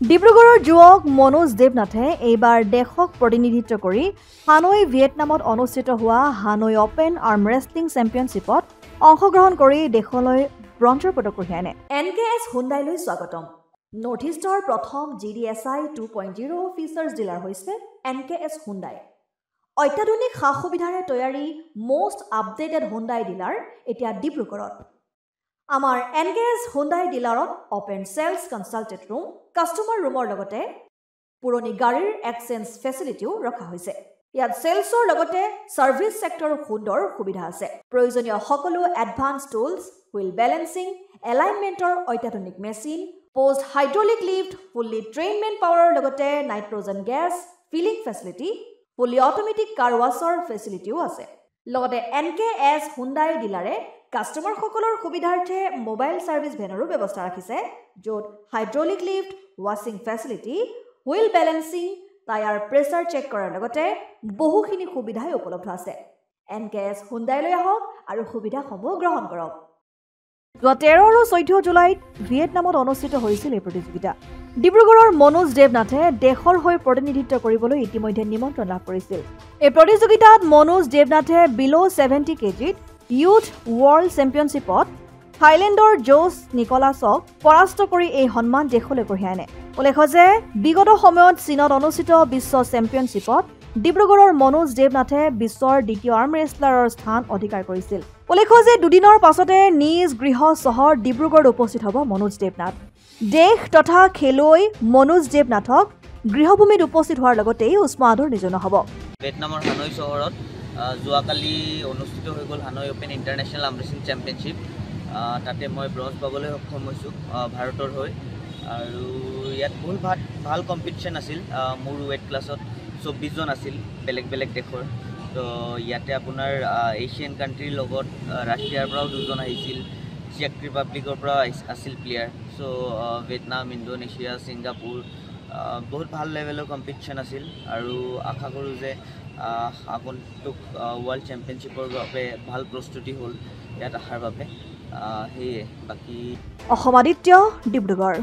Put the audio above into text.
ডিব্ৰুগড়ৰ যুৱক মনোজ দেৱনাথে এইবাৰ দেশক প্ৰতিনিধিত্ব কৰি হানৈ ভিয়েটনামত অনুষ্ঠিত হোৱা হানৈ অপেন আৰ্ম ৰেছলিং চেম্পিয়নশ্বিপত অংশগ্ৰহণ কৰি দেশলৈ ব্ৰঞ্জৰ পদক কঢ়িয়াই আনে। NKS হুণ্ডাইলৈ স্বাগতম। নৰ্থ ইষ্টৰ প্ৰথম GDSI 2.0 ফিচাৰ্ছ ডিলাৰ হৈছে NKS হুণ্ডাই। অত্যাধুনিক সা সুবিধাৰে তৈয়াৰী most আপডেটেড হুণ্ডাই ডিলাৰ এতিয়া ডিব্ৰুগড়ত। আমাৰ NKS হুণ্ডাই ডিলাৰত open sales consultant room, customer ৰুমৰ লগতে পুৰণি গাড়ীৰ এক্সচেঞ্জ ফেচিলিটিও ৰখা হৈছে। ইয়াত সেলছৰ লগতে সাৰ্ভিস সেক্টৰৰ সুন্দৰ সুবিধা আছে। প্ৰয়োজনীয় সকলো এডভান্স টুলছ, হুইল বেলেন্সিং, এলাইনমেন্টৰ অত্যাধুনিক machine, post hydraulic lift, fully train man পাৱাৰৰ লগতে nitrogen gas filling facility, fully automatic car ৱাছৰ ফেচিলিটিও আছে। লগতে NKS হুণ্ডাই ডিলাৰে কাস্টমাৰ সকলৰ সুবিধাৰ্থে মোবাইল সাৰ্ভিস ভেনৰো ব্যৱস্থা ৰাখিছে, য'ত হাইড্ৰলিক লিফ্ট, ৱাছিং facility, wheel balancing, tyre pressure check কৰাৰ লগতে বহুখিনি সুবিধাই উপলব্ধ আছে। NKS হুণ্ডাইলৈ আহক আৰু সুবিধাসমূহ গ্ৰহণ কৰক। 13 আৰু 14 জুলাইত ভিয়েটনামত অনুষ্ঠিত হৈছিল এই প্ৰতিযোগিতা। ডিব্ৰুগড়ৰ মনোজ দেৱনাথে দেশৰ হৈ প্ৰতিনিধিত্ব কৰিবলৈ ইতিমধ্যে নিমন্ত্ৰণ লাভ কৰিছিল। এই প্ৰতিযোগিতাত মনোজ দেৱনাথে বিলো 70 কেজিত ইউথ ৱৰ্ল্ড চেম্পিয়নশ্বিপত থাইলেণ্ডৰ জোছ নিকলাছক পৰাস্ত কৰি এই সন্মান দেশলৈ কঢ়িয়াই আনে। উল্লেখ্য যে বিগত সময়ত চীনত অনুষ্ঠিত বিশ্ব চেম্পিয়নশ্বিপত ডিব্ৰুগড়ৰ মনোজ দেৱনাথে বিশ্বৰ দ্বিতীয় আৰ্ম ৰেছলাৰৰ স্থান অধিকাৰ কৰিছিল। উল্লেখ্য যে দুদিনৰ পাছতে নিজ গৃহ চহৰ ডিব্ৰুগড়ত উপস্থিত হ'ব মনোজ দেৱনাথ। দেশ তথা খেলুৱৈ মনোজ দেৱনাথক গৃহভূমিত উপস্থিত হোৱাৰ লগতেই উষ্ম আদৰণি জনোৱা হ'ব। ভিয়েটনামৰ হানৈ চহৰত যোৱাকালি অনুষ্ঠিত হৈ গ'ল Hanoi open international arm wrestling championship. তাতে মই ব্ৰঞ্জ পাবলৈ সক্ষম হৈছোঁ ভাৰতৰ হৈ। আৰু ইয়াত বহুত ভাল কম্পিটিশ্যন আছিল। মোৰ ৱেট ক্লাছত 24 জন আছিল বেলেগ বেলেগ দেশৰ। তো ইয়াতে আপোনাৰ এছিয়ান কাণ্ট্ৰিৰ লগত ৰাছিয়াৰ পৰাও 2 জন আহিছিল, চেক ৰিপাব্লিকৰ পৰা আছিল প্লেয়াৰ। চ' ভিয়েটনাম, ইণ্ডোনেছিয়া, ছিংগাপুৰ বহুত ভাল লেভেলৰ কম্পিটিশ্যন আছিল। আৰু আশা কৰোঁ যে আগন্তুক ৱৰ্ল্ড চেম্পিয়নশ্বিপৰ বাবে ভাল প্ৰস্তুতি হ'ল ইয়াত অহাৰ বাবে। সেয়ে বাকী অসম আদিত্য, ডিব্ৰুগড়।